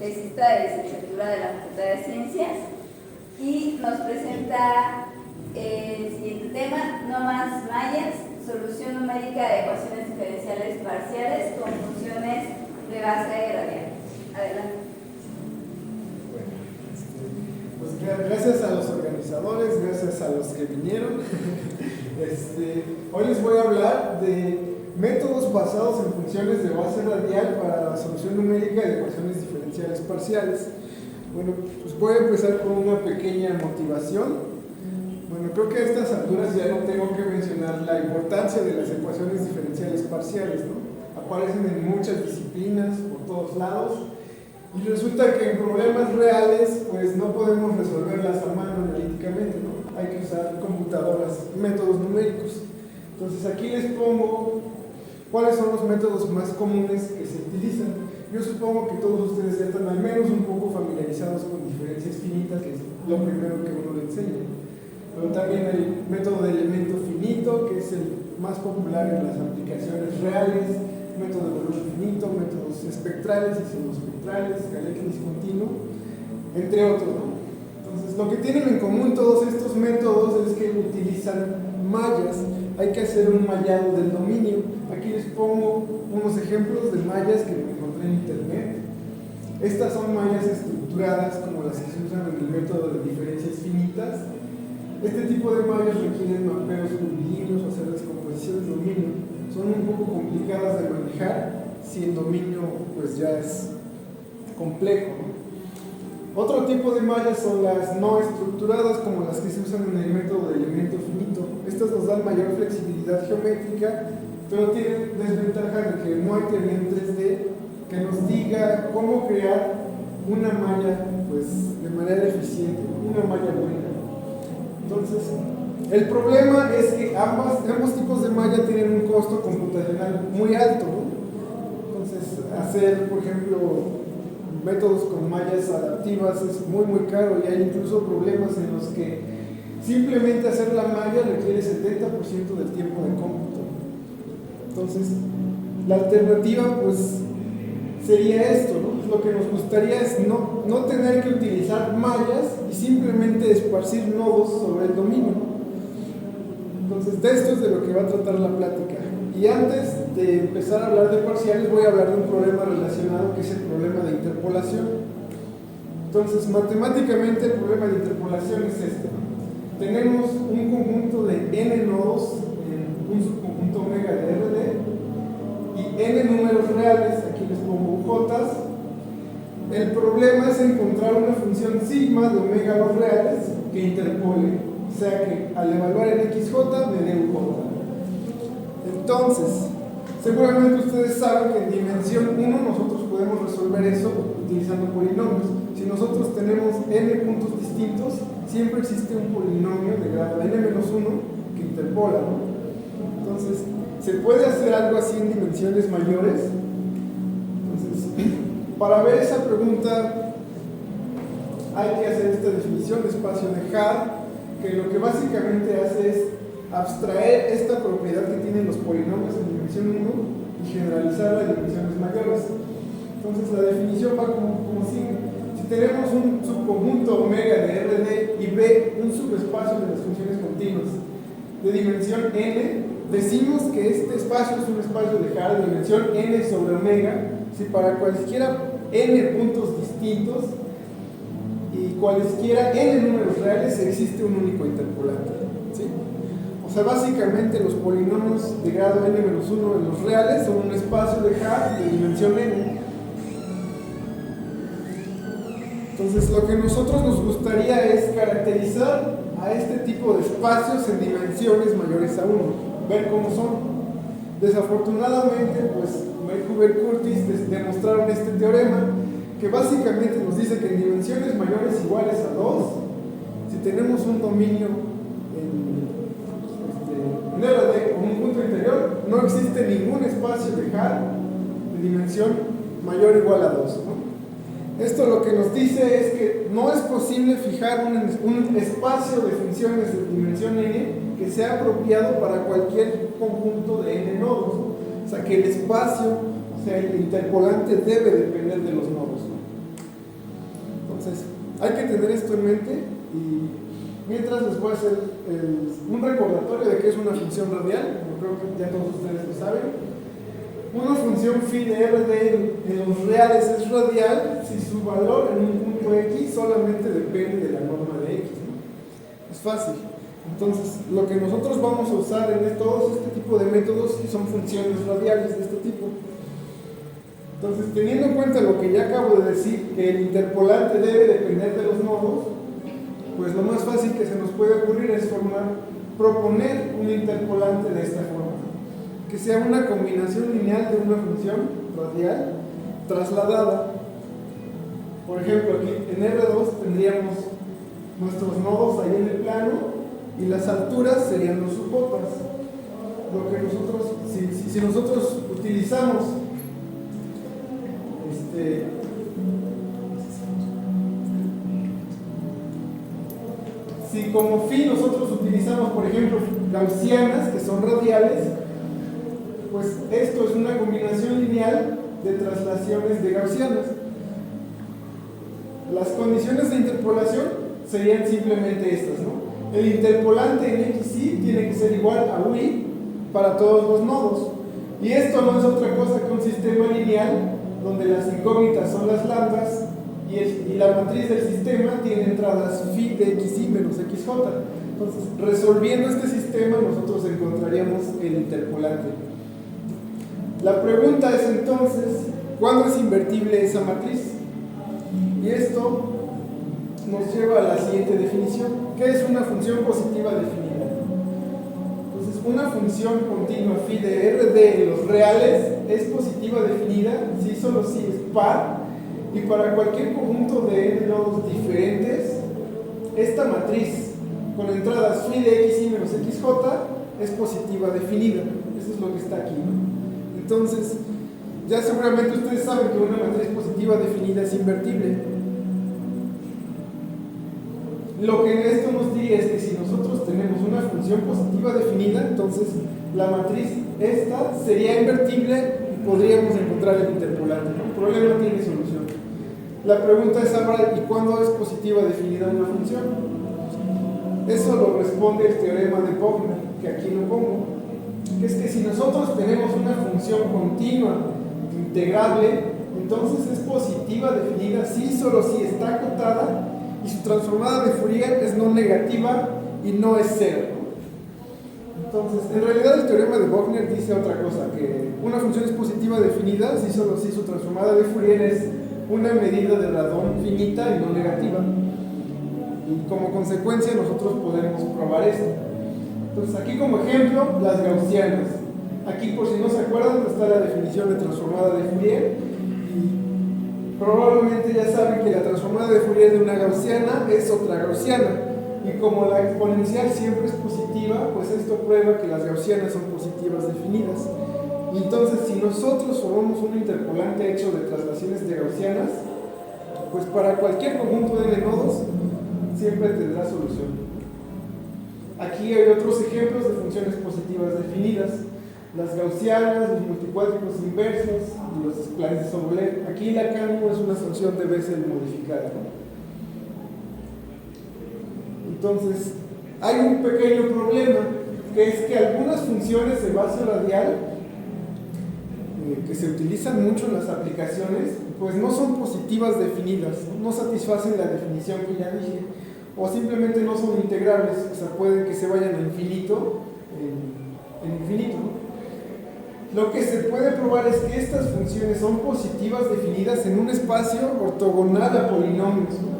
tesista de licenciatura de la Facultad de Ciencias, y nos presenta el siguiente tema: no más mallas, solución numérica de ecuaciones diferenciales parciales con funciones de base radial. Adelante. Pues gracias a los organizadores, gracias a los que vinieron. Hoy les voy a hablar de métodos basados en funciones de base radial para la solución numérica de ecuaciones diferenciales parciales. Bueno, pues voy a empezar con una pequeña motivación. Bueno, creo que a estas alturas ya no tengo que mencionar la importancia de las ecuaciones diferenciales parciales, ¿no? Aparecen en muchas disciplinas, por todos lados, y resulta que en problemas reales, pues no podemos resolverlas a mano analíticamente, ¿no? Hay que usar computadoras, métodos numéricos. Entonces aquí les pongo cuáles son los métodos más comunes que se utilizan. Yo supongo que todos ustedes ya están al menos un poco familiarizados con diferencias finitas, que es lo primero que uno le enseña. Pero también el método de elemento finito, que es el más popular en las aplicaciones reales, método de volumen finito, métodos espectrales y pseudoespectrales, Galet discontinuo, entre otros, ¿no? Entonces, lo que tienen en común todos estos métodos es que utilizan mallas. Hay que hacer un mallado del dominio. Aquí les pongo unos ejemplos de mallas que me encontré en internet. Estas son mallas estructuradas como las que se usan en el método de diferencias finitas. Este tipo de mallas requieren mapeos curvilíneos o hacer descomposición del dominio. Son un poco complicadas de manejar si el dominio pues ya es complejo, ¿no? Otro tipo de mallas son las no estructuradas, como las que se usan en el método de elemento finito. Estas nos dan mayor flexibilidad geométrica, pero tienen desventaja de que no hay teoría en 3D que nos diga cómo crear una malla pues, de manera eficiente, una malla buena. Entonces, el problema es que ambos tipos de malla tienen un costo computacional muy alto, ¿no? Entonces, hacer, por ejemplo, métodos con mallas adaptivas es muy caro, y hay incluso problemas en los que simplemente hacer la malla requiere 70% del tiempo de cómputo. Entonces, la alternativa pues sería esto, ¿no? Lo que nos gustaría es no tener que utilizar mallas y simplemente esparcir nodos sobre el dominio. Entonces, de esto es de lo que va a tratar la plática. Y antes de empezar a hablar de parciales, voy a hablar de un problema relacionado, que es el problema de interpolación. Entonces, matemáticamente el problema de interpolación es este, ¿no? Tenemos un conjunto de n nodos en un subconjunto omega de RD y n números reales, aquí les pongo jotas. El problema es encontrar una función sigma de omega a los reales que interpole, o sea que al evaluar en xj me dé un j. Entonces, seguramente ustedes saben que en dimensión 1 nosotros podemos resolver eso utilizando polinomios. Si nosotros tenemos n puntos distintos, siempre existe un polinomio de grado n-1 que interpola, ¿no? Entonces, ¿se puede hacer algo así en dimensiones mayores? Entonces, para ver esa pregunta hay que hacer esta definición de espacio de Haar, que lo que básicamente hace es abstraer esta propiedad que tienen los polinomios en dimensión 1 y generalizarla a dimensiones mayores. Entonces la definición va como sigue. Si tenemos un subconjunto omega de RD y B un subespacio de las funciones continuas de dimensión n, decimos que este espacio es un espacio de Haar de dimensión n sobre omega si para cualesquiera n puntos distintos y cualesquiera n números reales existe un único interpolante, ¿sí? O sea, básicamente los polinomios de grado n-1 en los reales son un espacio de Haar de dimensión n. Entonces, lo que nosotros nos gustaría es caracterizar a este tipo de espacios en dimensiones mayores a 1, ver cómo son. Desafortunadamente, pues Merkhuber-Curtis demostraron este teorema que básicamente nos dice que en dimensiones mayores iguales a 2, si tenemos un dominio en RD con un punto interior, no existe ningún espacio de Haar de dimensión mayor o igual a 2, ¿no? Esto lo que nos dice es que no es posible fijar un espacio de funciones de dimensión n que sea apropiado para cualquier conjunto de n nodos, ¿no? O sea que el espacio, o sea el interpolante debe depender de los nodos, ¿no? Entonces, hay que tener esto en mente y mientras les voy a hacer un recordatorio de qué es una función radial, como creo que ya todos ustedes lo saben. Una función phi de R de los reales es radial si su valor en un punto X solamente depende de la norma de X, ¿no? Es fácil. Entonces, lo que nosotros vamos a usar en todos este tipo de métodos son funciones radiales de este tipo. Entonces, teniendo en cuenta lo que ya acabo de decir, que el interpolante debe depender de los nodos, pues lo más fácil que se nos puede ocurrir es proponer un interpolante de esta forma, que sea una combinación lineal de una función radial trasladada. Por ejemplo, aquí en R2 tendríamos nuestros nodos ahí en el plano y las alturas serían los subcotas. Lo que nosotros, si nosotros utilizamos si como phi nosotros utilizamos, por ejemplo, gaussianas, que son radiales, pues esto es una combinación lineal de traslaciones de gaussianas. Las condiciones de interpolación serían simplemente estas, ¿no? El interpolante en XY tiene que ser igual a UI para todos los nodos. Y esto no es otra cosa que un sistema lineal donde las incógnitas son las lambdas y la matriz del sistema tiene entradas phi de XY menos XJ. Entonces, resolviendo este sistema, nosotros encontraríamos el interpolante. La pregunta es entonces, ¿cuándo es invertible esa matriz? Y esto nos lleva a la siguiente definición. ¿Qué es una función positiva definida? Entonces, una función continua phi de R de los reales es positiva definida si solo si es par y para cualquier conjunto de n nodos diferentes, esta matriz con entradas phi de XY menos XJ es positiva definida. Eso es lo que está aquí, ¿no? Entonces, ya seguramente ustedes saben que una matriz positiva definida es invertible. Lo que esto nos diría es que si nosotros tenemos una función positiva definida, entonces la matriz esta sería invertible y podríamos encontrar el interpolante, ¿no? El problema tiene solución. La pregunta es ahora, ¿y cuándo es positiva definida una función? Eso lo responde el teorema de Bochner, que aquí lo pongo, que es que si nosotros tenemos una función continua integrable, entonces es positiva definida si solo si está acotada y su transformada de Fourier es no negativa y no es cero. Entonces, en realidad el teorema de Bochner dice otra cosa, que una función es positiva definida si solo si su transformada de Fourier es una medida de radón finita y no negativa. Y como consecuencia nosotros podemos probar esto. Entonces, aquí como ejemplo, las gaussianas. Aquí, por si no se acuerdan, está la definición de transformada de Fourier. Y probablemente ya saben que la transformada de Fourier de una gaussiana es otra gaussiana. Y como la exponencial siempre es positiva, pues esto prueba que las gaussianas son positivas definidas. Y entonces, si nosotros formamos un interpolante hecho de traslaciones de gaussianas, pues para cualquier conjunto de n nodos siempre tendrá solución. Aquí hay otros ejemplos de funciones positivas definidas, las gaussianas, los multicuádricos inversos y los splines de Sobolev. Aquí la CANU es una función de Bessel modificada, ¿no? Entonces, hay un pequeño problema, que es que algunas funciones de base radial que se utilizan mucho en las aplicaciones, pues no son positivas definidas, no satisfacen la definición que ya dije, o simplemente no son integrables, o sea, pueden que se vayan a infinito, en infinito, ¿no? Lo que se puede probar es que estas funciones son positivas definidas en un espacio ortogonal a polinomios, ¿no?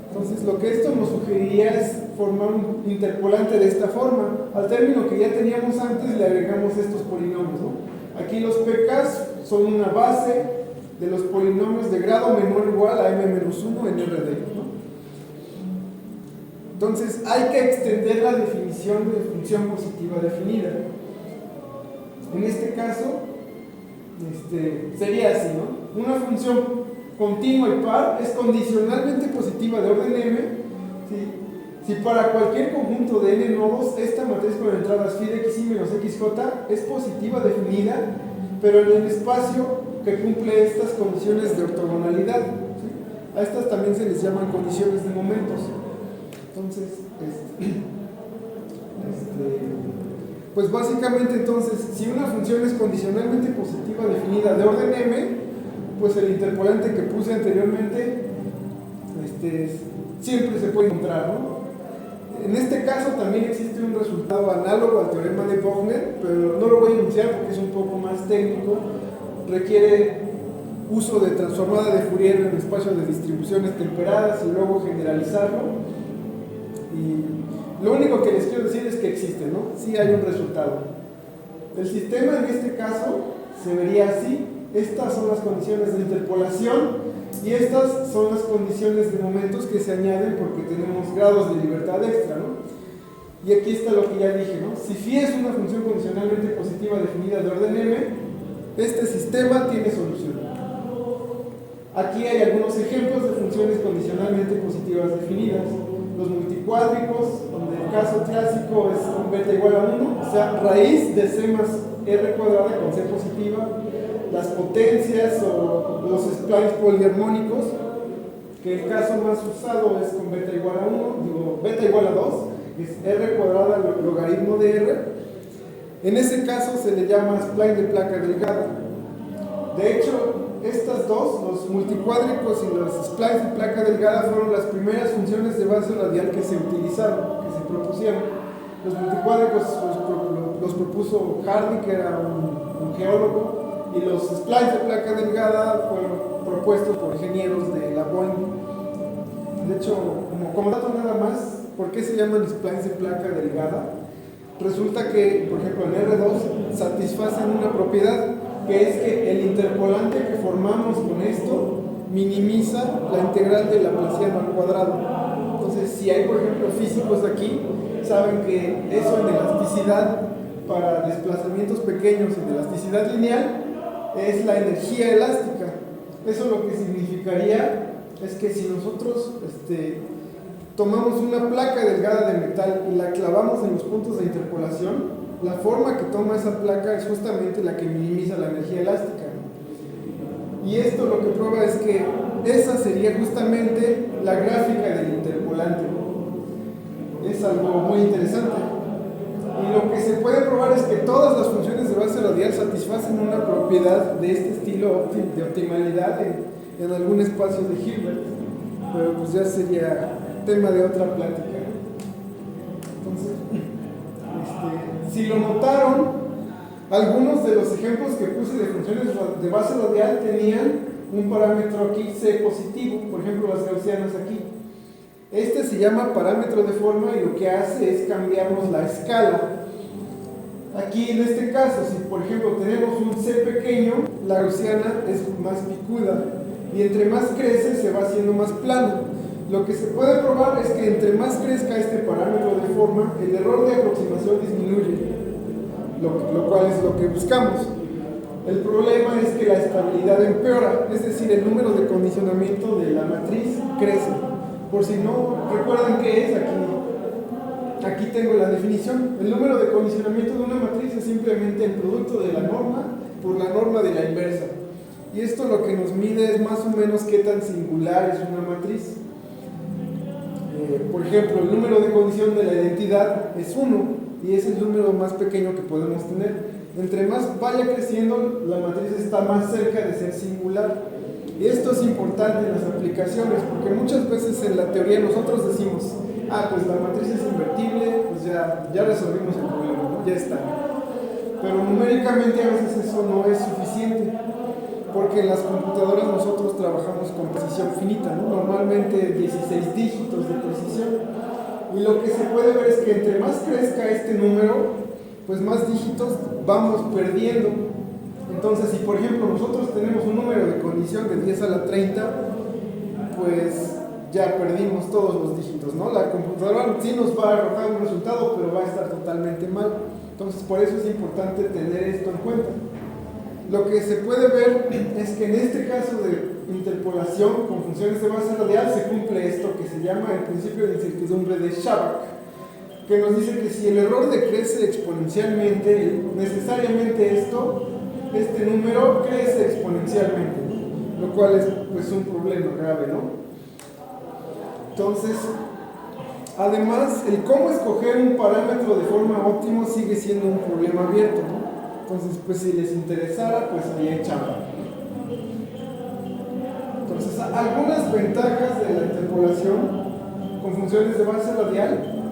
Entonces, lo que esto nos sugeriría es formar un interpolante de esta forma. Al término que ya teníamos antes le agregamos estos polinomios, ¿no? Aquí los pKs son una base de los polinomios de grado menor o igual a m-1 en Rd, ¿no? Entonces hay que extender la definición de función positiva definida. En este caso sería así, ¿no? Una función continua y par es condicionalmente positiva de orden m si para cualquier conjunto de n nodos esta matriz con entradas phi de xy menos xj es positiva definida, pero en el espacio que cumple estas condiciones de ortogonalidad, ¿sí? A estas también se les llaman condiciones de momentos. Entonces, pues básicamente entonces, si una función es condicionalmente positiva definida de orden m, pues el interpolante que puse anteriormente siempre se puede encontrar, ¿no? En este caso también existe un resultado análogo al teorema de Wöhner, pero no lo voy a enunciar porque es un poco más técnico, requiere uso de transformada de Fourier en espacios de distribuciones temperadas y luego generalizarlo. Y lo único que les quiero decir es que existe, ¿no? Sí hay un resultado. El sistema en este caso se vería así. Estas son las condiciones de interpolación y estas son las condiciones de momentos que se añaden porque tenemos grados de libertad extra, ¿no? Y aquí está lo que ya dije, ¿no? Si phi es una función condicionalmente positiva definida de orden m, este sistema tiene solución. Aquí hay algunos ejemplos de funciones condicionalmente positivas definidas. Los multicuádricos, donde el caso clásico es con beta igual a 1, o sea, raíz de c más r cuadrada con c positiva. Las potencias o los splines poliarmónicos, que el caso más usado es con beta igual a 1, digo beta igual a 2, es r cuadrada logaritmo de r. En ese caso se le llama spline de placa delgada. De hecho, estas dos, los multicuádricos y los splines de placa delgada, fueron las primeras funciones de base radial que se utilizaron, que se propusieron. Los multicuádricos los propuso Hardy, que era un geólogo, y los splines de placa delgada fueron propuestos por ingenieros de la Boeing. De hecho, como dato nada más, ¿por qué se llaman splines de placa delgada? Resulta que, por ejemplo, en R2 satisfacen una propiedad, que es que el interpolante que formamos con esto minimiza la integral de Laplaciano al cuadrado. Entonces, si hay, por ejemplo, físicos aquí, saben que eso en elasticidad para desplazamientos pequeños en elasticidad lineal es la energía elástica. Eso lo que significaría es que si nosotros tomamos una placa delgada de metal y la clavamos en los puntos de interpolación, la forma que toma esa placa es justamente la que minimiza la energía elástica. Y esto lo que prueba es que esa sería justamente la gráfica del interpolante. Es algo muy interesante. Y lo que se puede probar es que todas las funciones de base radial satisfacen una propiedad de este estilo de optimalidad en algún espacio de Hilbert. Pero pues ya sería tema de otra plática. Entonces, si lo notaron, algunos de los ejemplos que puse de funciones de base radial tenían un parámetro aquí C positivo, por ejemplo las gaussianas aquí. Este se llama parámetro de forma y lo que hace es cambiarnos la escala. Aquí en este caso, si por ejemplo tenemos un C pequeño, la gaussiana es más picuda y entre más crece se va haciendo más plano. Lo que se puede probar es que entre más crezca este parámetro de forma, el error de aproximación disminuye, lo cual es lo que buscamos. El problema es que la estabilidad empeora, es decir, el número de condicionamiento de la matriz crece. Por si no recuerdan qué es, aquí tengo la definición. El número de condicionamiento de una matriz es simplemente el producto de la norma por la norma de la inversa. Y esto lo que nos mide es más o menos qué tan singular es una matriz. Por ejemplo, el número de condición de la identidad es 1 y es el número más pequeño que podemos tener. Entre más vaya creciendo, la matriz está más cerca de ser singular. Y esto es importante en las aplicaciones, porque muchas veces en la teoría nosotros decimos, pues la matriz es invertible, pues ya resolvimos el problema, ¿no? Ya está. Pero numéricamente a veces eso no es suficiente, porque en las computadoras nosotros trabajamos con precisión finita, ¿no? Normalmente 16 dígitos de precisión. Y lo que se puede ver es que entre más crezca este número, pues más dígitos vamos perdiendo. Entonces, si por ejemplo nosotros tenemos un número de condición de 10 a la 30, pues ya perdimos todos los dígitos, ¿no? La computadora sí nos va a arrojar un resultado, pero va a estar totalmente mal. Entonces, por eso es importante tener esto en cuenta. Lo que se puede ver es que en este caso de interpolación con funciones de base radial se cumple esto que se llama el principio de incertidumbre de Shabak, que nos dice que si el error decrece exponencialmente, necesariamente este número crece exponencialmente, ¿no? Lo cual es pues un problema grave, ¿no? Entonces, además, el cómo escoger un parámetro de forma óptima sigue siendo un problema abierto, ¿no? Entonces, pues si les interesara, pues ahí hay chamba. Entonces, algunas ventajas de la interpolación con funciones de base radial.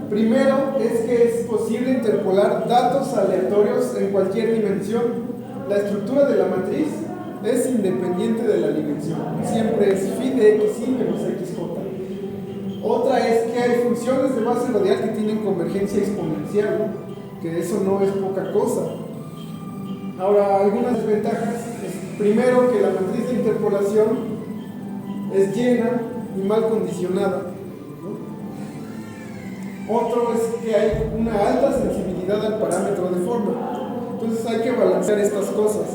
Primero, es que es posible interpolar datos aleatorios en cualquier dimensión. La estructura de la matriz es independiente de la dimensión. Siempre es phi de xy menos xj. Otra es que hay funciones de base radial que tienen convergencia exponencial, ¿no? Que eso no es poca cosa. Ahora, algunas desventajas. Primero, que la matriz de interpolación es llena y mal condicionada, ¿no? Otro es que hay una alta sensibilidad al parámetro de forma. Entonces hay que balancear estas cosas.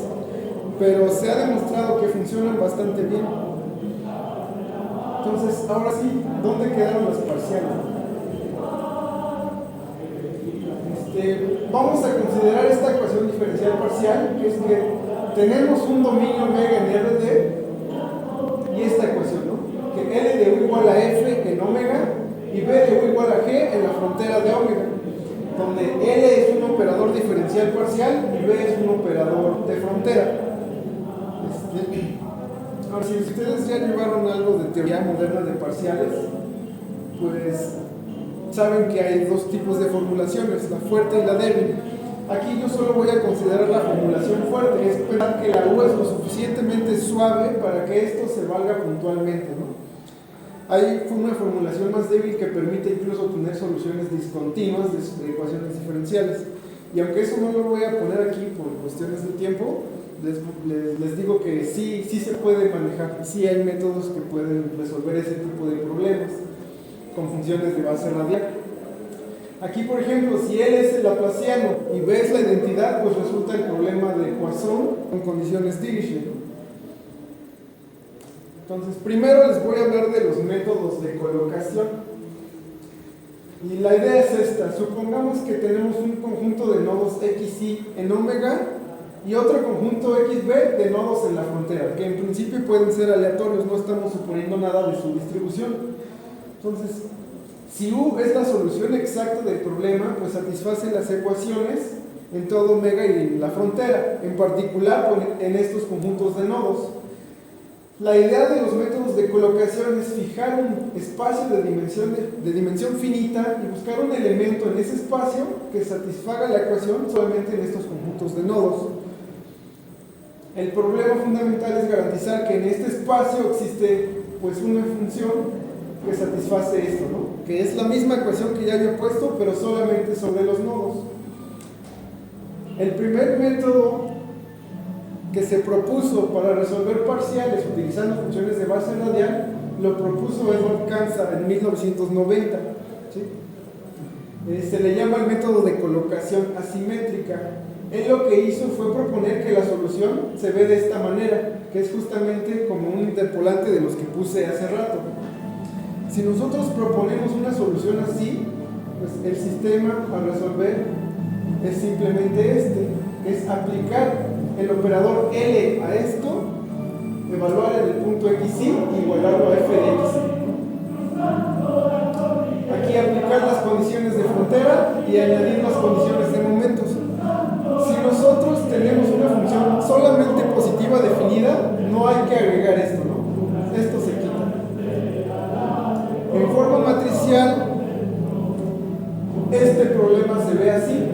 Pero se ha demostrado que funcionan bastante bien. Entonces, ahora sí, ¿dónde quedaron las parciales? Vamos a considerar esta ecuación diferencial parcial, que es que tenemos un dominio omega en RD y esta ecuación, ¿no? Que L de U igual a F en omega y B de U igual a G en la frontera de omega, donde L es un operador diferencial parcial y B es un operador de frontera. Ahora, si ustedes ya llevaron algo de teoría moderna de parciales, pues saben que hay dos tipos de formulaciones, la fuerte y la débil. Aquí yo solo voy a considerar la formulación fuerte, es esperar que la U es lo suficientemente suave para que esto se valga puntualmente, ¿no? Hay una formulación más débil que permite incluso tener soluciones discontinuas de ecuaciones diferenciales. Y aunque eso no lo voy a poner aquí por cuestiones de tiempo, les digo que sí se puede manejar, sí hay métodos que pueden resolver ese tipo de problemas con funciones de base radial. Aquí, por ejemplo, si L es el laplaciano y B es la identidad, pues resulta el problema de Poisson con condiciones Dirichlet. Entonces, primero les voy a hablar de los métodos de colocación. Y la idea es esta: supongamos que tenemos un conjunto de nodos XY en omega y otro conjunto XB de nodos en la frontera, que en principio pueden ser aleatorios, no estamos suponiendo nada de su distribución. Entonces, si U es la solución exacta del problema, pues satisface las ecuaciones en todo omega y en la frontera, en particular en estos conjuntos de nodos. La idea de los métodos de colocación es fijar un espacio de dimensión finita y buscar un elemento en ese espacio que satisfaga la ecuación solamente en estos conjuntos de nodos. El problema fundamental es garantizar que en este espacio existe pues una función que satisface esto, ¿no? Que es la misma ecuación que ya había puesto, pero solamente sobre los nodos. El primer método que se propuso para resolver parciales utilizando funciones de base radial lo propuso Edward Kansas en 1990, ¿sí? Se le llama el método de colocación asimétrica. Él lo que hizo fue proponer que la solución se ve de esta manera, que es justamente como un interpolante de los que puse hace rato. Si nosotros proponemos una solución así, pues el sistema a resolver es simplemente este, que es aplicar el operador L a esto, evaluar en el punto XY y igualarlo a f de xy. Aquí aplicar las condiciones de frontera y añadir las condiciones de momentos. Si nosotros tenemos una función solamente positiva definida, no hay que agregar esto, ¿no? Esto se quita. En forma matricial, este problema se ve así,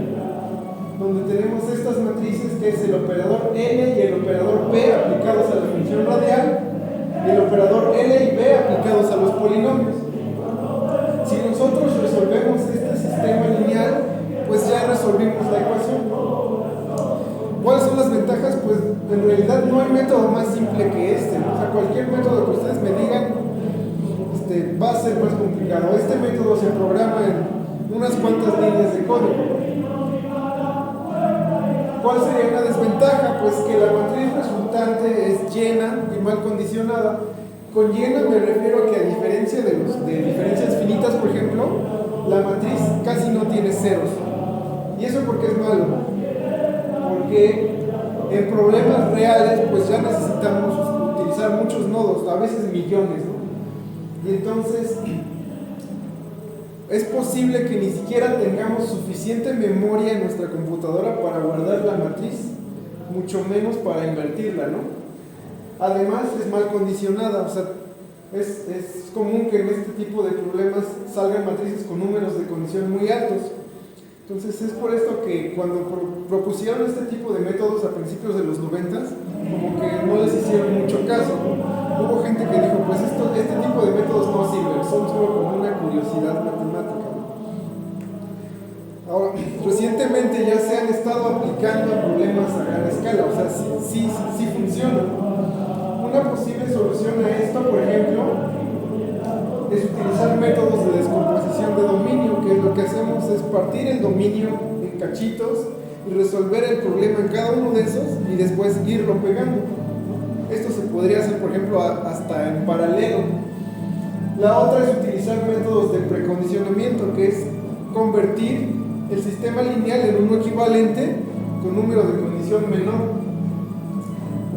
donde tenemos estas matrices que es el operador N y el operador P aplicados a la función radial y el operador L y B aplicados a los polinomios. Si nosotros resolvemos este sistema lineal, pues ya resolvimos la ecuación. ¿Cuáles son las ventajas? Pues en realidad no hay método más simple que este, ¿no? O sea, cualquier método que ustedes me digan va a ser más complicado. Este método se programa en unas cuantas líneas de código. ¿Cuál sería una desventaja? Pues que la matriz resultante es llena y mal condicionada. Con llena me refiero a que a diferencia de diferencias finitas, por ejemplo, la matriz casi no tiene ceros. ¿Y eso por qué es malo? Porque en problemas reales pues ya necesitamos utilizar muchos nodos, a veces millones, ¿no? Y entonces es posible que ni siquiera tengamos suficiente memoria en nuestra computadora para guardar la matriz, mucho menos para invertirla, ¿no? Además es mal condicionada, o sea, es común que en este tipo de problemas salgan matrices con números de condición muy altos. Entonces es por esto que cuando propusieron este tipo de métodos a principios de los 90s, como que no les hicieron mucho caso, ¿no? Hubo gente que dijo, pues este tipo de métodos no sirven, son solo como una curiosidad matemática, ¿no? Ahora, recientemente ya se han estado aplicando a problemas a gran escala, o sea, sí funcionan. Una posible solución a esto, por ejemplo, es utilizar métodos de descomposición de dominio, que lo que hacemos es partir el dominio en cachitos y resolver el problema en cada uno de esos y después irlo pegando. Esto se podría hacer, por ejemplo, hasta en paralelo. La otra es utilizar métodos de precondicionamiento, que es convertir el sistema lineal en uno equivalente con número de condición menor.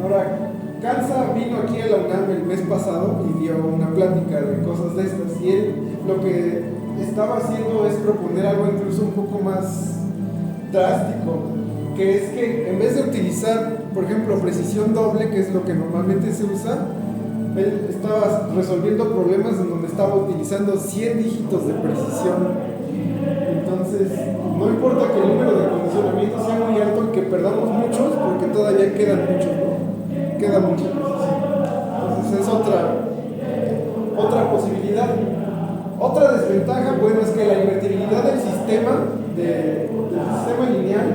Ahora, Kansa vino aquí a la UNAM el mes pasado y dio una plática de cosas de estas, y él lo que estaba haciendo es proponer algo incluso un poco más drástico, que es que en vez de utilizar, por ejemplo, precisión doble, que es lo que normalmente se usa, él estaba resolviendo problemas en donde estaba utilizando 100 dígitos de precisión. Entonces, no importa que el número de condicionamiento sea muy alto y que perdamos muchos, porque todavía quedan muchos, ¿no? Queda mucha precisión. Entonces es otra posibilidad. Otra desventaja, bueno, es que la invertibilidad del sistema lineal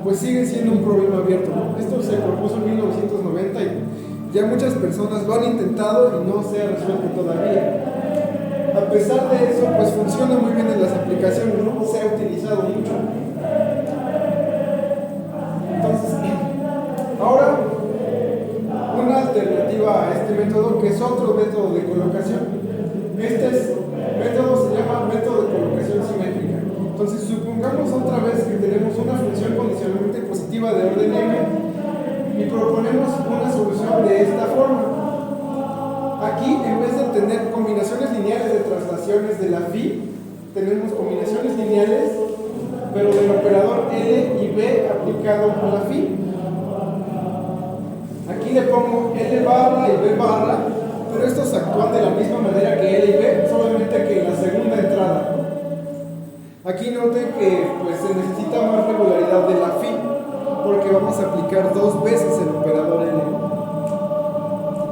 pues sigue siendo un problema abierto, ¿no? Esto se propuso en 1990 y ya muchas personas lo han intentado y no se ha resuelto todavía. A pesar de eso, pues funciona muy bien en las aplicaciones, ¿no? Se ha utilizado mucho. Entonces, ahora una alternativa a este método, que es otro método de colocación. Este método se llama método de colocación simétrica. Entonces, supongamos otra vez que tenemos una función condicionalmente positiva de orden m y proponemos una solución de esta forma. Aquí, en vez de tener combinaciones lineales de traslaciones de la phi, tenemos combinaciones lineales, pero del operador L y B aplicado a la phi. Aquí le pongo L barra y B barra, pero estos actúan de la misma manera que L y B, solamente que en la segunda entrada. Aquí noten que pues, se necesita más regularidad de la phi, porque vamos a aplicar 2 veces el operador L.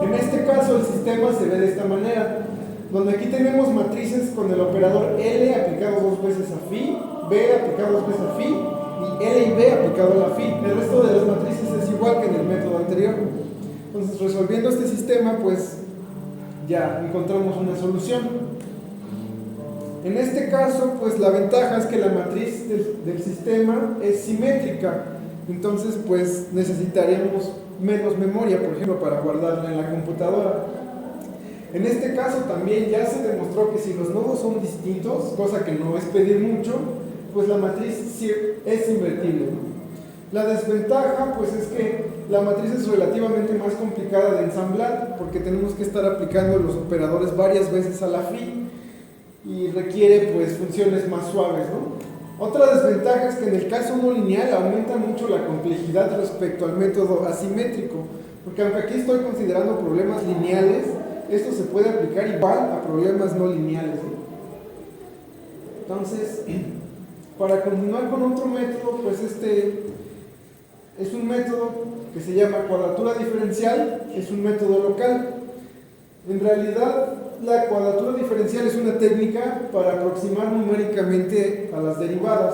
En este caso el sistema se ve de esta manera, donde aquí tenemos matrices con el operador L aplicado 2 veces a phi, B aplicado 2 veces a phi, y L y B aplicado a la phi. El resto de las matrices es igual que en el método anterior. Entonces, resolviendo este sistema, pues ya encontramos una solución. En este caso, pues la ventaja es que la matriz del sistema es simétrica. Entonces, pues necesitaríamos menos memoria, por ejemplo, para guardarla en la computadora. En este caso también ya se demostró que si los nodos son distintos, cosa que no es pedir mucho, pues la matriz sí es invertible, ¿no? La desventaja, pues es que la matriz es relativamente más complicada de ensamblar, porque tenemos que estar aplicando los operadores varias veces a la phi y requiere pues funciones más suaves, ¿no? Otra desventaja es que en el caso no lineal aumenta mucho la complejidad respecto al método asimétrico, porque aunque aquí estoy considerando problemas lineales, esto se puede aplicar igual a problemas no lineales, ¿no? Entonces, para continuar con otro método, pues este es un método que se llama cuadratura diferencial, es un método local. En realidad, la cuadratura diferencial es una técnica para aproximar numéricamente a las derivadas.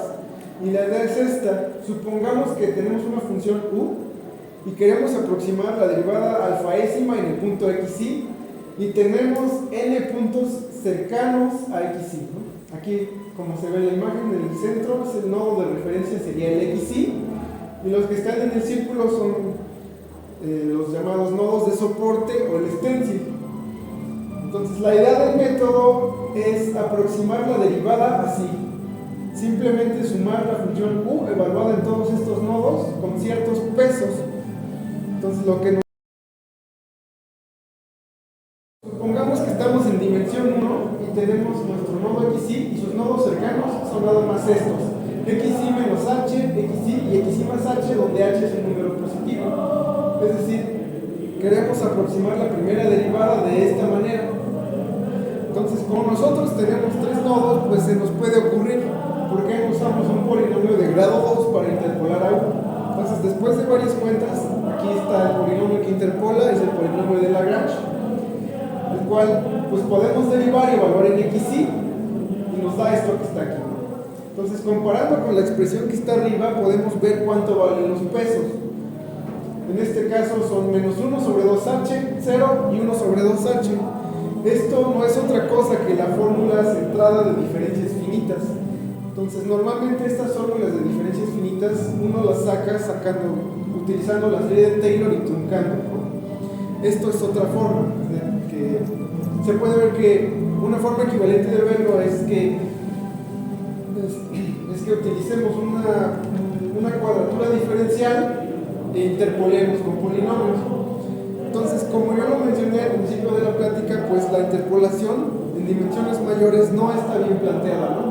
Y la idea es esta: supongamos que tenemos una función u y queremos aproximar la derivada alfaésima en el punto xy y tenemos n puntos cercanos a xy, ¿no? Aquí, como se ve en la imagen, en el centro es el nodo de referencia, sería el xy, y los que están en el círculo son los llamados nodos de soporte o el stencil. Entonces, la idea del método es aproximar la derivada así: simplemente sumar la función u evaluada en todos estos nodos con ciertos pesos. Entonces, lo que nos Supongamos que estamos en dimensión 1 y tenemos nuestro nodo XY y sus nodos cercanos son nada más estos. XY menos H, XY y XY más H, donde H es un número positivo. Es decir, queremos aproximar la primera derivada de esta manera. Entonces, como nosotros tenemos tres nodos, pues se nos puede ocurrir por qué usamos un polinomio de grado 2 para interpolar a 1. Entonces, después de varias cuentas, aquí está el polinomio que interpola, es el polinomio de Lagrange, el cual pues podemos derivar y evaluar en XY y nos da esto que está aquí. Entonces, comparando con la expresión que está arriba, podemos ver cuánto valen los pesos. En este caso son menos 1 sobre 2H, 0 y 1 sobre 2H. Esto no es otra cosa que la fórmula centrada de diferencias finitas. Entonces, normalmente estas fórmulas de diferencias finitas uno las saca utilizando la serie de Taylor y truncando. Esto es otra forma, que se puede ver que una forma equivalente de verlo es que utilicemos una cuadratura diferencial e interpolemos con polinomios. Entonces, como yo lo mencioné al principio de la plática, pues la interpolación en dimensiones mayores no está bien planteada, ¿no?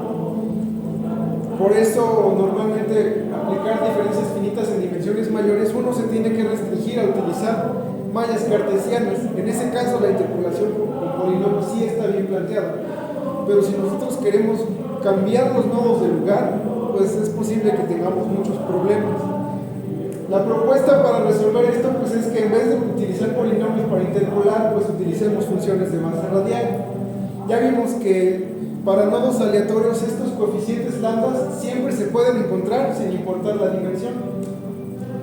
Por eso, normalmente, aplicar diferencias finitas en dimensiones mayores, uno se tiene que restringir a utilizar mallas cartesianas. En ese caso, la interpolación con polinomios sí está bien planteada. Pero si nosotros queremos cambiar los nodos de lugar, pues es posible que tengamos muchos problemas. La propuesta para resolver esto pues es que en vez de utilizar polinomios para interpolar, pues utilicemos funciones de base radial. Ya vimos que para nodos aleatorios estos coeficientes lambdas siempre se pueden encontrar sin importar la dimensión.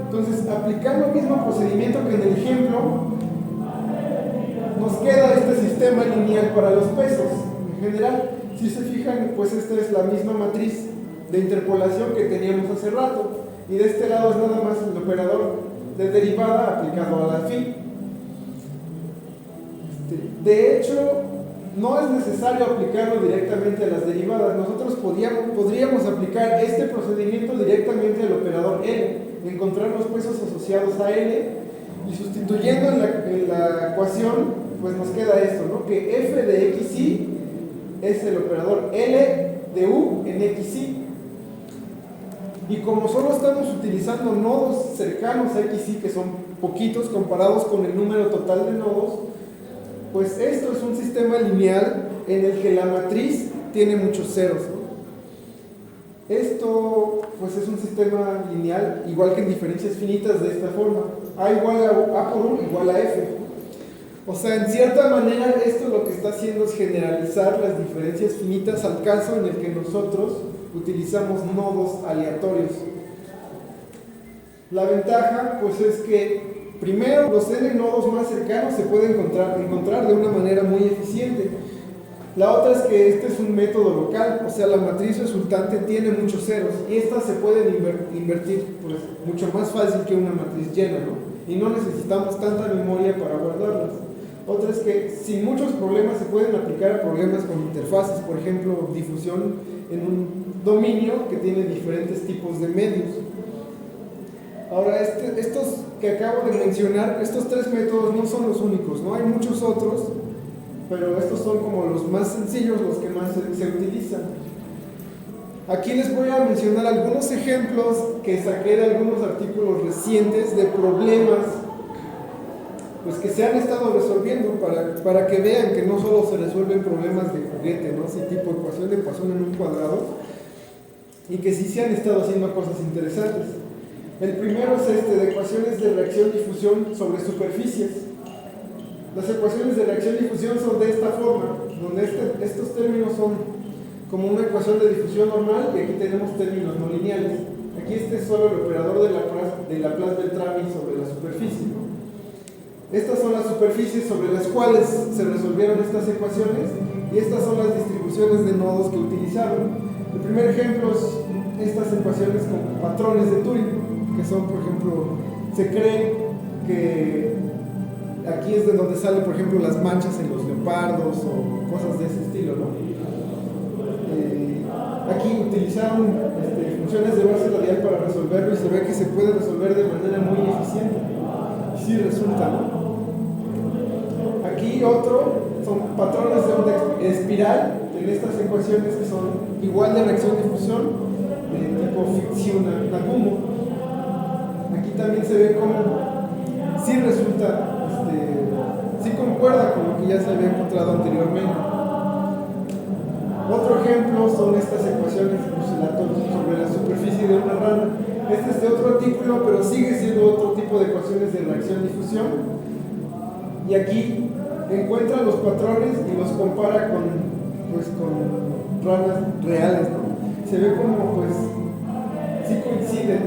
Entonces, aplicando el mismo procedimiento que en el ejemplo, nos queda este sistema lineal para los pesos. En general, si se fijan, pues esta es la misma matriz de interpolación que teníamos hace rato. Y de este lado es nada más el operador de derivada aplicado a la phi. De hecho, no es necesario aplicarlo directamente a las derivadas. Nosotros podríamos aplicar este procedimiento directamente al operador L, encontrar los pesos asociados a L, y sustituyendo en la ecuación, pues nos queda esto, ¿no? Que f de xy es el operador L de u en xy. Y como solo estamos utilizando nodos cercanos a XY, que son poquitos comparados con el número total de nodos, pues esto es un sistema lineal en el que la matriz tiene muchos ceros, ¿no? Esto pues es un sistema lineal igual que en diferencias finitas de esta forma. A igual a por 1 igual a f. O sea, en cierta manera esto lo que está haciendo es generalizar las diferencias finitas al caso en el que nosotros utilizamos nodos aleatorios. La ventaja pues es que primero los n nodos más cercanos se pueden encontrar de una manera muy eficiente. La otra es que este es un método local, o sea, la matriz resultante tiene muchos ceros y estas se pueden invertir pues mucho más fácil que una matriz llena, ¿no? Y no necesitamos tanta memoria para guardarlas. Otra es que sin muchos problemas se pueden aplicar a problemas con interfaces, por ejemplo, difusión en un dominio que tiene diferentes tipos de medios. Ahora, estos que acabo de mencionar, estos tres métodos no son los únicos, ¿no? Hay muchos otros, pero estos son como los más sencillos, los que más se utilizan. Aquí les voy a mencionar algunos ejemplos que saqué de algunos artículos recientes de problemas pues que se han estado resolviendo para que vean que no solo se resuelven problemas de juguete, ¿no? Así tipo ecuación de Poisson en un cuadrado, y que sí se han estado haciendo cosas interesantes. El primero es de ecuaciones de reacción-difusión sobre superficies. Las ecuaciones de reacción-difusión son de esta forma, donde estos términos son como una ecuación de difusión normal y aquí tenemos términos no lineales. Aquí este es solo el operador de Laplace-Beltrami sobre la superficie, ¿no? Estas son las superficies sobre las cuales se resolvieron estas ecuaciones y estas son las distribuciones de nodos que utilizaron. El primer ejemplo es estas ecuaciones con patrones de Turing, que son, por ejemplo, se cree que aquí es de donde salen, por ejemplo, las manchas en los leopardos o cosas de ese estilo, ¿no? Aquí utilizaron funciones de base radial para resolverlo y se ve que se puede resolver de manera muy eficiente. Y sí resulta, ¿no? Aquí otro son patrones de onda espiral en estas ecuaciones que son igual de reacción-difusión de tipo Ficciuna-Nagumo. Aquí también se ve como sí resulta, sí concuerda con lo que ya se había encontrado anteriormente. Otro ejemplo son estas ecuaciones sobre la superficie de una rana. Este es de otro artículo, pero sigue siendo otro tipo de ecuaciones de reacción-difusión. Y aquí encuentra los patrones y los compara con ranas reales, ¿no? Se ve como, pues, sí coinciden.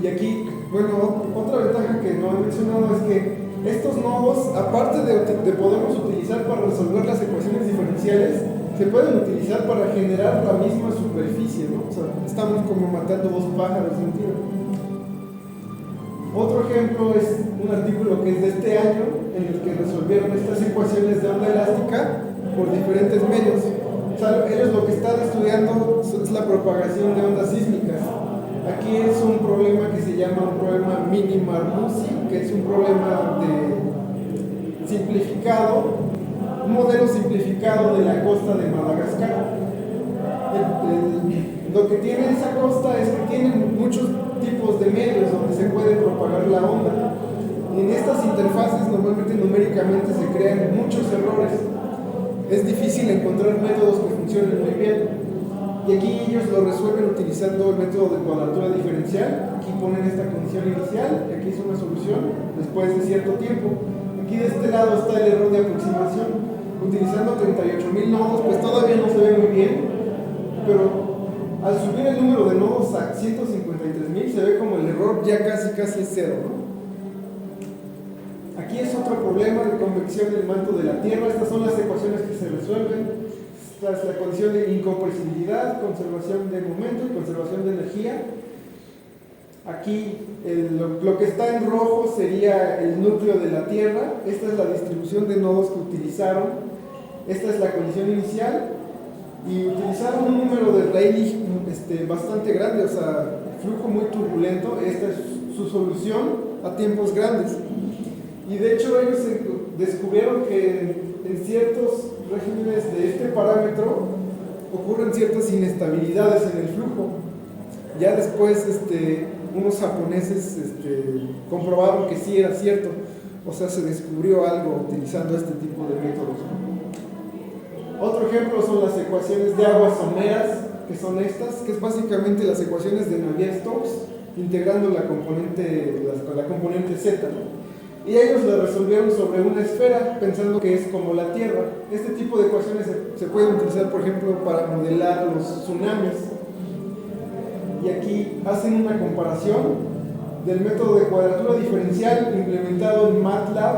Y aquí, bueno, otra ventaja que no he mencionado es que estos nodos, aparte de poderlos utilizar para resolver las ecuaciones diferenciales, se pueden utilizar para generar la misma superficie, ¿no? O sea, estamos como matando dos pájaros de un tiro. Otro ejemplo es un artículo que es de este año, en el que resolvieron estas ecuaciones de onda elástica por diferentes medios. O sea, ellos lo que están estudiando es la propagación de ondas sísmicas. Aquí es un problema que se llama un problema Mini-Marmuzzi, que es un problema simplificado, un modelo simplificado de la costa de Madagascar. Lo que tiene esa costa es que tiene muchos tipos de medios donde se puede propagar la onda. En estas interfaces normalmente numéricamente se crean muchos errores. Es difícil encontrar métodos que funcionen muy bien. Y aquí ellos lo resuelven utilizando el método de cuadratura diferencial. Aquí ponen esta condición inicial, y aquí es una solución después de cierto tiempo. Aquí de este lado está el error de aproximación. Utilizando 38.000 nodos, pues todavía no se ve muy bien, pero al subir el número de nodos a 153.000 se ve como el error ya casi es cero, ¿no? Aquí es otro problema de convección del manto de la Tierra. Estas son las ecuaciones que se resuelven. Esta es la condición de incompresibilidad, conservación de momento y conservación de energía. Aquí lo que está en rojo sería el núcleo de la Tierra. Esta es la distribución de nodos que utilizaron. Esta es la condición inicial. Y utilizaron un número de Rayleigh bastante grande, o sea, flujo muy turbulento. Esta es su solución a tiempos grandes. Y de hecho ellos descubrieron que en ciertos regímenes de este parámetro ocurren ciertas inestabilidades en el flujo. Ya después unos japoneses comprobaron que sí era cierto, o sea, se descubrió algo utilizando este tipo de métodos. Otro ejemplo son las ecuaciones de aguas someras, que son estas, que es básicamente las ecuaciones de Navier-Stokes, integrando la componente Z, ¿no? Y ellos lo resolvieron sobre una esfera, pensando que es como la Tierra. Este tipo de ecuaciones se pueden utilizar, por ejemplo, para modelar los tsunamis. Y aquí hacen una comparación del método de cuadratura diferencial implementado en MATLAB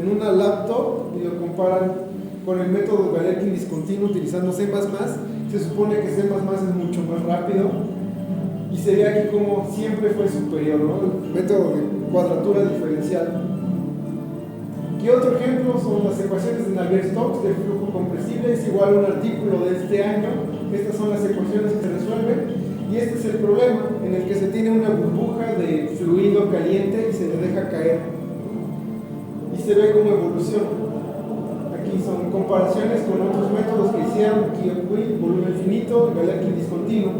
en una laptop y lo comparan con el método de Galerkin discontinuo utilizando C++. Se supone que C++ es mucho más rápido y se ve aquí como siempre fue superior, ¿no? El método de cuadratura diferencial. Aquí otro ejemplo son las ecuaciones de Navier-Stokes del flujo compresible. Es igual a un artículo de este año. Estas son las ecuaciones que se resuelven. Y este es el problema, en el que se tiene una burbuja de fluido caliente y se le deja caer. Y se ve como evolución. Aquí son comparaciones con otros métodos que hicieron. Aquí el volumen finito, el Galerkin discontinuo.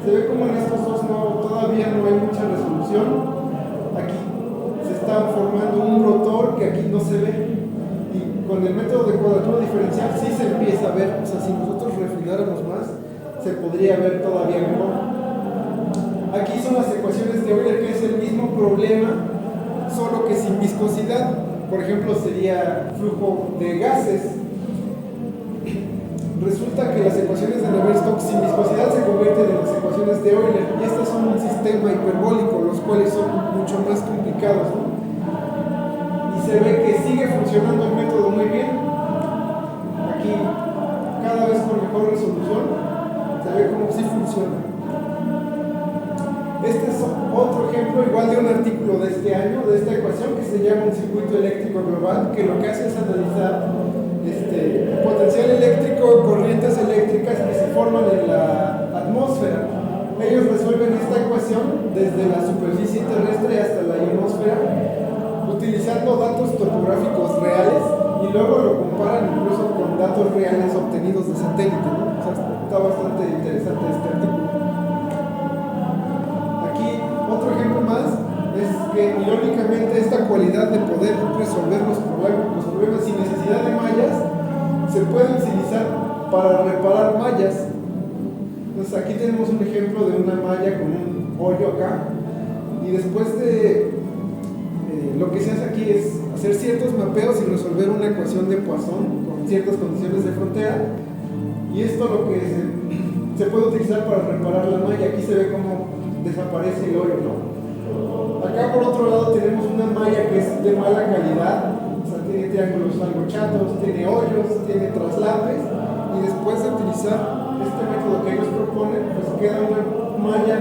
Se ve como en estos dos todavía no hay mucha resolución. Aquí se está formando un rotor que aquí no se ve. Y con el método de cuadratura diferencial sí se empieza a ver. O sea, si nosotros refináramos más, se podría ver todavía mejor. Aquí son las ecuaciones de Euler, que es el mismo problema, solo que sin viscosidad. Por ejemplo, sería flujo de gases. Resulta que las ecuaciones de Navier-Stokes sin viscosidad se convierten en las ecuaciones de Euler, y estas son un sistema hiperbólico, los cuales son mucho más complicados, ¿no? Y se ve que sigue funcionando el método muy bien. Aquí, cada vez con mejor resolución, se ve como sí funciona. Este es otro ejemplo igual de un artículo de este año, de esta ecuación que se llama un circuito eléctrico global, que lo que hace es analizar potencial eléctrico, corrientes eléctricas que se forman en la atmósfera. Ellos resuelven esta ecuación desde la superficie terrestre hasta la ionosfera, utilizando datos topográficos reales y luego lo comparan incluso con datos reales obtenidos de satélite, ¿no? O sea, está bastante interesante este artículo. Aquí otro ejemplo más es que irónicamente esta cualidad de poder resolver los problemas sin necesidad de mallas se puede utilizar para reparar mallas. Entonces aquí tenemos un ejemplo de una malla con un hoyo acá, y después de lo que se hace aquí es hacer ciertos mapeos y resolver una ecuación de Poisson con ciertas condiciones de frontera, y esto lo que se puede utilizar para reparar la malla. Aquí se ve cómo desaparece el hoyo, ¿no? Acá por otro lado tenemos una malla que es de mala calidad, o sea, tiene triángulos algo chatos, tiene hoyos, tiene traslapes, y después de utilizar este método que ellos proponen, pues queda una malla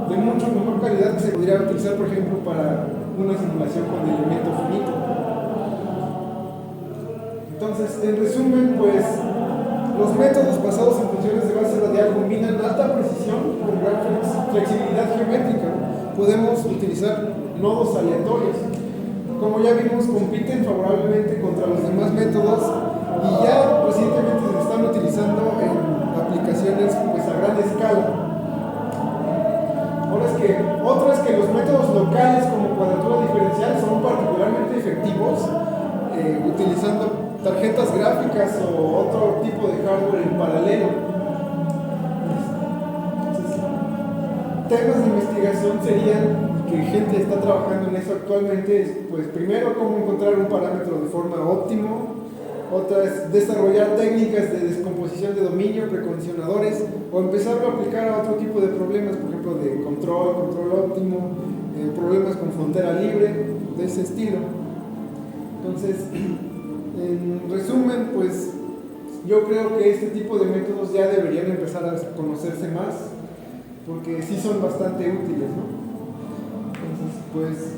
de mucho mejor calidad que se podría utilizar, por ejemplo, para una simulación con elemento finito. Entonces, en resumen, pues los métodos basados en funciones de base radial combinan alta precisión con gran flexibilidad geométrica. Podemos utilizar nodos aleatorios. Como ya vimos, compiten favorablemente contra los demás métodos, y ya recientemente se están utilizando en aplicaciones pues, a gran escala. Otra es que los métodos locales como cuadratura diferencial son particularmente efectivos utilizando tarjetas gráficas o otro tipo de hardware en paralelo. Entonces, temas de investigación serían, que gente está trabajando en eso actualmente, pues primero cómo encontrar un parámetro de forma óptimo. Otra es desarrollar técnicas de descomposición de dominio, precondicionadores, o empezarlo a aplicar a otro tipo de problemas, por ejemplo de control óptimo, problemas con frontera libre, de ese estilo. Entonces, en resumen, pues yo creo que este tipo de métodos ya deberían empezar a conocerse más, porque sí son bastante útiles, ¿no? Entonces, pues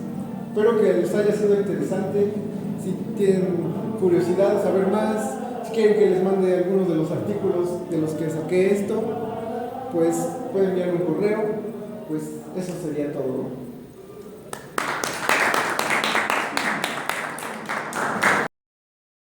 espero que les haya sido interesante. Si tienen curiosidad de saber más, si quieren que les mande algunos de los artículos de los que saqué esto, pues pueden enviarme un correo. Pues eso sería todo.